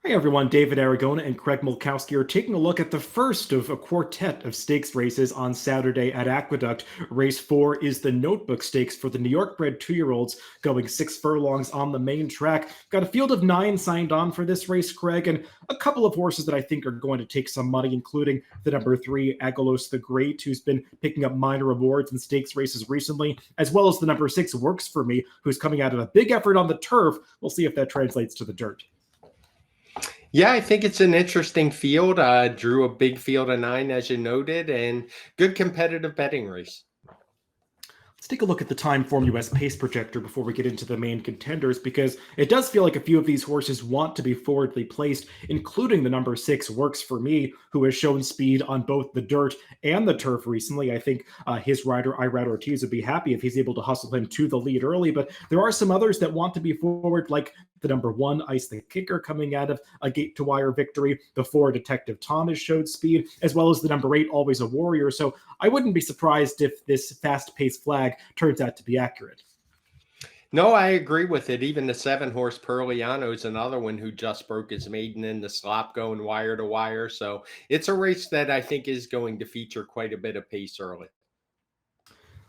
Hey everyone, David Aragona and Craig Milkowski are taking a look at the first of a quartet of stakes races on Saturday at Aqueduct. Race 4 is the Notebook Stakes for the New York bred 2-year-olds going 6 furlongs on the main track. Got a field of 9 signed on for this race, Craig, and a couple of horses that I think are going to take some money, including the number 3, Agalos the Great, who's been picking up minor awards in stakes races recently, as well as the number 6, Works For Me, who's coming out of a big effort on the turf. We'll see if that translates to the dirt. Yeah, I think it's an interesting field. Drew a big field of 9, as you noted, and good competitive betting race. Let's take a look at the Time Form US pace projector before we get into the main contenders, because it does feel like a few of these horses want to be forwardly placed, including the number 6, Works For Me, who has shown speed on both the dirt and the turf recently. I think his rider, Irad Ortiz, would be happy if he's able to hustle him to the lead early, but there are some others that want to be forward, like the number 1, Ice the Kicker, coming out of a gate-to-wire victory. The 4, Detective Tom, has showed speed, as well as the number 8, Always a Warrior. So I wouldn't be surprised if this fast-paced flag turns out to be accurate. No, I agree with it. Even the 7-horse Perliano is another one who just broke his maiden in the slop going wire to wire. So it's a race that I think is going to feature quite a bit of pace early.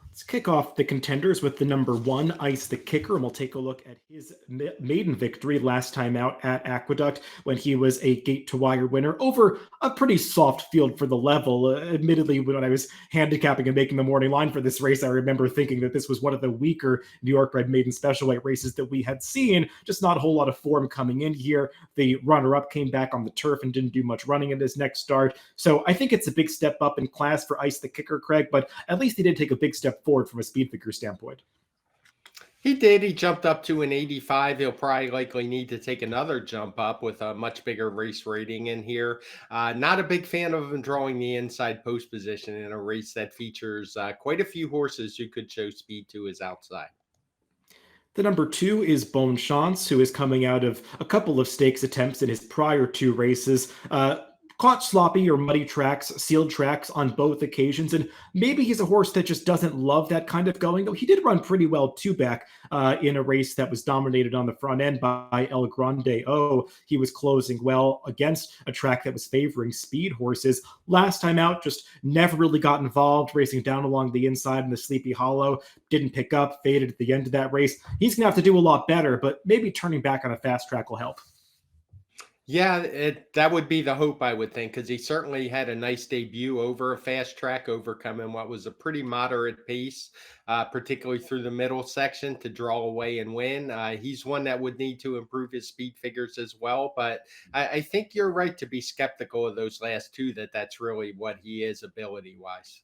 Let's kick off the contenders with the number 1, Ice the Kicker, and we'll take a look at his maiden victory last time out at Aqueduct when he was a gate-to-wire winner over a pretty soft field for the level. Admittedly, when I was handicapping and making the morning line for this race, I remember thinking that this was one of the weaker New York bred maiden special weight races that we had seen. Just not a whole lot of form coming in here. The runner-up came back on the turf and didn't do much running in his next start. So I think it's a big step up in class for Ice the Kicker, Craig, but at least he did take a big step forward from a speed figure standpoint. He did. He jumped up to an 85. He'll probably likely need to take another jump up with a much bigger race rating in here. Not a big fan of him drawing the inside post position in a race that features quite a few horses who could show speed to his outside. The number 2 is Bone Chance, who is coming out of a couple of stakes attempts in his prior 2 races. Caught sloppy or muddy tracks, sealed tracks on both occasions, and maybe he's a horse that just doesn't love that kind of going, though he did run pretty well two back in a race that was dominated on the front end by El Grande O. He was closing well against a track that was favoring speed horses. Last time out, just never really got involved, racing down along the inside in the Sleepy Hollow, didn't pick up, faded at the end of that race. He's going to have to do a lot better, but maybe turning back on a fast track will help. Yeah, that would be the hope, I would think, because he certainly had a nice debut over a fast track, overcoming what was a pretty moderate pace, particularly through the middle section to draw away and win. He's one that would need to improve his speed figures as well, but I think you're right to be skeptical of those last 2, that's really what he is ability-wise.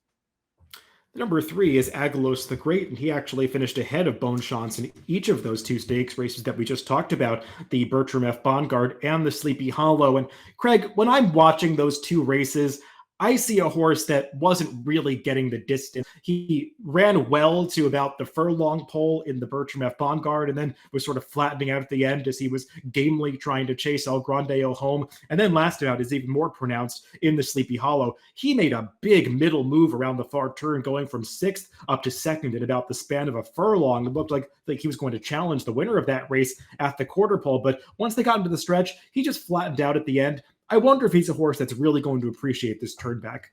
Number 3 is Agalos the Great, and he actually finished ahead of Bone Chance in each of those 2 stakes races that we just talked about, the Bertram F. Bongard and the Sleepy Hollow. And Craig, when I'm watching those 2 races, I see a horse that wasn't really getting the distance. He ran well to about the furlong pole in the Bertram F. Bongard, and then was sort of flattening out at the end as he was gamely trying to chase El Grande home. And then last out is even more pronounced in the Sleepy Hollow. He made a big middle move around the far turn, going from 6th up to 2nd in about the span of a furlong. It looked like he was going to challenge the winner of that race at the quarter pole. But once they got into the stretch, he just flattened out at the end. I wonder if he's a horse that's really going to appreciate this turn back.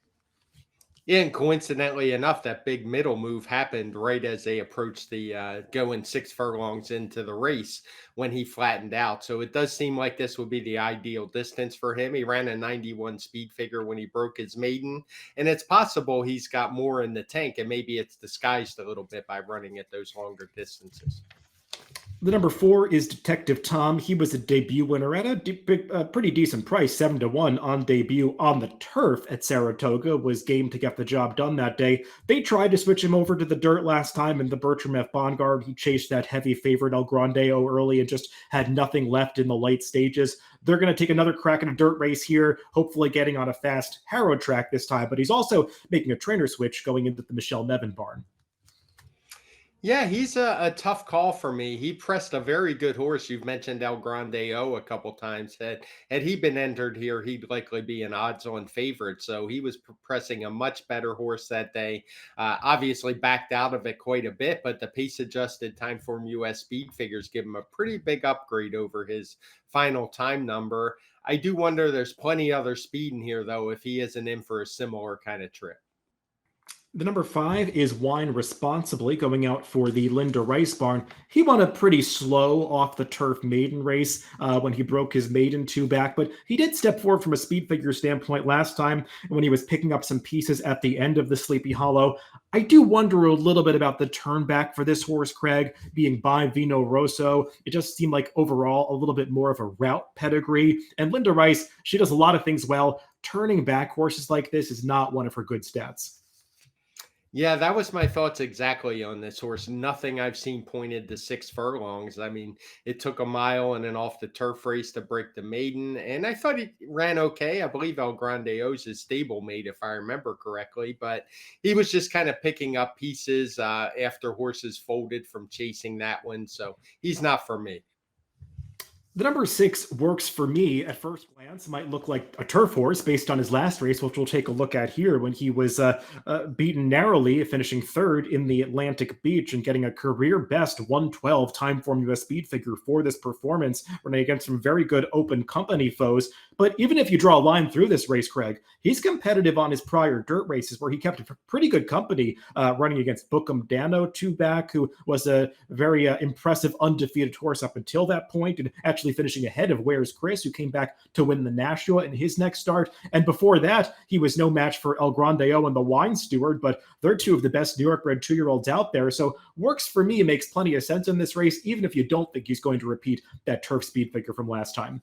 Yeah, and coincidentally enough, that big middle move happened right as they approached the going 6 furlongs into the race when he flattened out. So it does seem like this would be the ideal distance for him. He ran a 91 speed figure when he broke his maiden, and it's possible he's got more in the tank, and maybe it's disguised a little bit by running at those longer distances. The number 4 is Detective Tom. He was a debut winner at a pretty decent price, 7-1 on debut on the turf at Saratoga. Was game to get the job done that day. They tried to switch him over to the dirt last time in the Bertram F. Bongard. He chased that heavy favorite El Grande early and just had nothing left in the late stages. They're going to take another crack at a dirt race here, hopefully getting on a fast Harrow track this time. But he's also making a trainer switch going into the Michelle Nevin barn. Yeah, he's a tough call for me. He pressed a very good horse. You've mentioned El Grande O a couple times. Had he been entered here, he'd likely be an odds-on favorite. So he was pressing a much better horse that day. Obviously backed out of it quite a bit, but the pace-adjusted Timeform US speed figures give him a pretty big upgrade over his final time number. I do wonder there's plenty other speed in here, though, if he isn't in for a similar kind of trip. The number 5 is Wine Responsibly, going out for the Linda Rice barn. He won a pretty slow off the turf maiden race when he broke his maiden two back, but he did step forward from a speed figure standpoint last time when he was picking up some pieces at the end of the Sleepy Hollow. I do wonder a little bit about the turn back for this horse, Craig, being by Vino Rosso. It just seemed like overall a little bit more of a route pedigree. And Linda Rice, she does a lot of things well. Turning back horses like this is not one of her good stats. Yeah, that was my thoughts exactly on this horse. Nothing I've seen pointed to 6 furlongs. I mean, it took a mile and an off the turf race to break the maiden, and I thought he ran okay. I believe El Grande O's his stablemate, if I remember correctly, but he was just kind of picking up pieces after horses folded from chasing that one. So he's not for me. The number 6 works for me at first glance. Might look like a turf horse based on his last race, which we'll take a look at here when he was beaten narrowly, finishing third in the Atlantic Beach and getting a career best 112 time form US speed figure for this performance, running against some very good open company foes. But even if you draw a line through this race, Craig, he's competitive on his prior dirt races where he kept pretty good company running against Bookham Dano, two back, who was a very impressive undefeated horse up until that point, and actually finishing ahead of Where's Chris, who came back to win the Nashua in his next start. And before that, he was no match for El Grande O and the Wine Steward, but they're two of the best New York bred 2-year-olds out there. So works for me, makes plenty of sense in this race, even if you don't think he's going to repeat that turf speed figure from last time.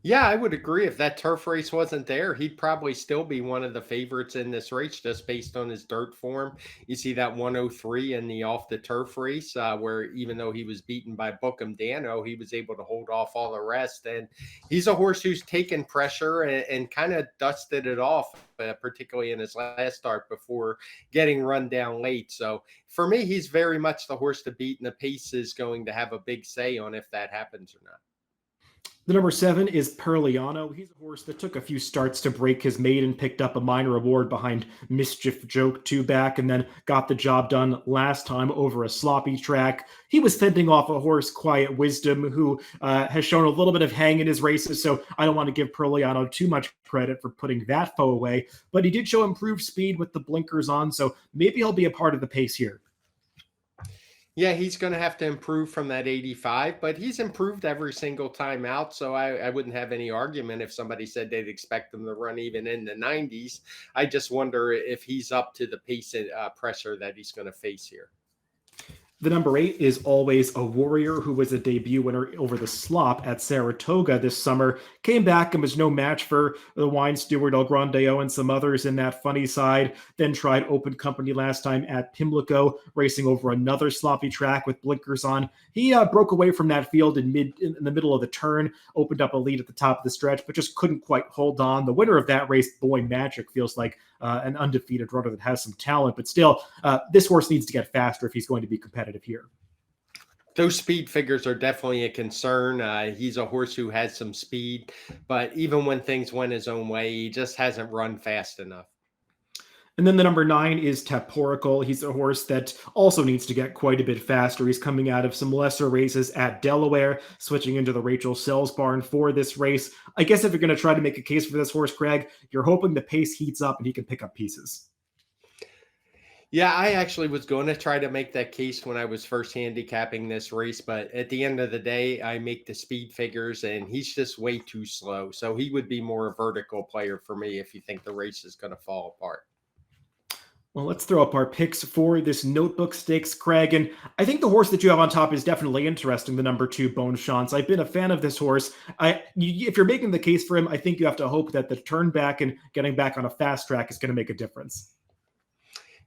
Yeah, I would agree. If that turf race wasn't there, he'd probably still be one of the favorites in this race just based on his dirt form. You see that 103 in the off the turf race, where even though he was beaten by Bookham Dano, he was able to hold off all the rest. And he's a horse who's taken pressure and kind of dusted it off, particularly in his last start before getting run down late. So for me, he's very much the horse to beat, and the pace is going to have a big say on if that happens or not. The number 7 is Perliano. He's a horse that took a few starts to break his maiden, picked up a minor award behind Mischief Joke two back, and then got the job done last time over a sloppy track. He was fending off a horse, Quiet Wisdom, who has shown a little bit of hang in his races, so I don't want to give Perliano too much credit for putting that foe away, but he did show improved speed with the blinkers on, so maybe he'll be a part of the pace here. Yeah, he's going to have to improve from that 85, but he's improved every single time out. So I wouldn't have any argument if somebody said they'd expect him to run even in the 90s. I just wonder if he's up to the pace and pressure that he's going to face here. The number 8 is Always a Warrior, who was a debut winner over the Slop at Saratoga this summer. Came back and was no match for the Wine Steward, El Grande O, and some others in that funny side. Then tried open company last time at Pimlico, racing over another sloppy track with blinkers on. He broke away from that field in the middle of the turn, opened up a lead at the top of the stretch, but just couldn't quite hold on. The winner of that race, Boy Magic, feels like an undefeated runner that has some talent, but still, this horse needs to get faster if he's going to be competitive here. Those speed figures are definitely a concern. He's a horse who has some speed, but even when things went his own way, he just hasn't run fast enough. And then the number 9 is Taporical. He's a horse that also needs to get quite a bit faster. He's coming out of some lesser races at Delaware, switching into the Rachel Sells barn for this race. I guess if you're going to try to make a case for this horse, Craig, you're hoping the pace heats up and he can pick up pieces. Yeah, I actually was going to try to make that case when I was first handicapping this race, but at the end of the day, I make the speed figures and he's just way too slow. So he would be more a vertical player for me if you think the race is going to fall apart. Well, let's throw up our picks for this Notebook Stakes, Craig. And I think the horse that you have on top is definitely interesting, the number 2, Bone Chance. I've been a fan of this horse. If you're making the case for him, I think you have to hope that the turn back and getting back on a fast track is going to make a difference.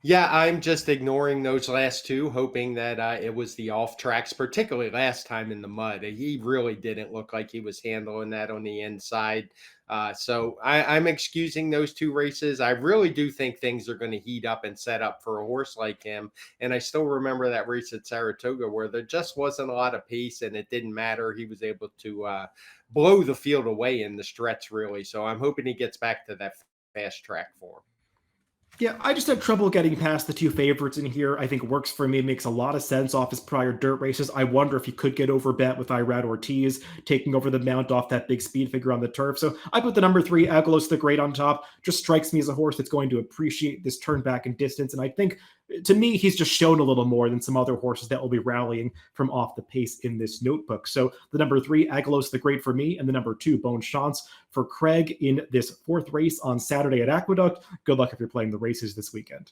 Yeah, I'm just ignoring those last two, hoping that it was the off tracks, particularly last time in the mud. He really didn't look like he was handling that on the inside. So I'm excusing those two races. I really do think things are going to heat up and set up for a horse like him. And I still remember that race at Saratoga where there just wasn't a lot of pace and it didn't matter. He was able to blow the field away in the stretch, really. So I'm hoping he gets back to that fast track form. Yeah, I just had trouble getting past the two favorites in here. I think Works for Me makes a lot of sense off his prior dirt races. I wonder if he could get over bet with Irad Ortiz taking over the mount off that big speed figure on the turf. So I put the number 3, Aguilos the Great, on top. Just strikes me as a horse that's going to appreciate this turn back in distance. And I think, to me, he's just shown a little more than some other horses that will be rallying from off the pace in this notebook. So the number 3, Aguilos the Great for me, and the number 2, Bone Chance for Craig in this 4th race on Saturday at Aqueduct. Good luck if you're playing the races this weekend.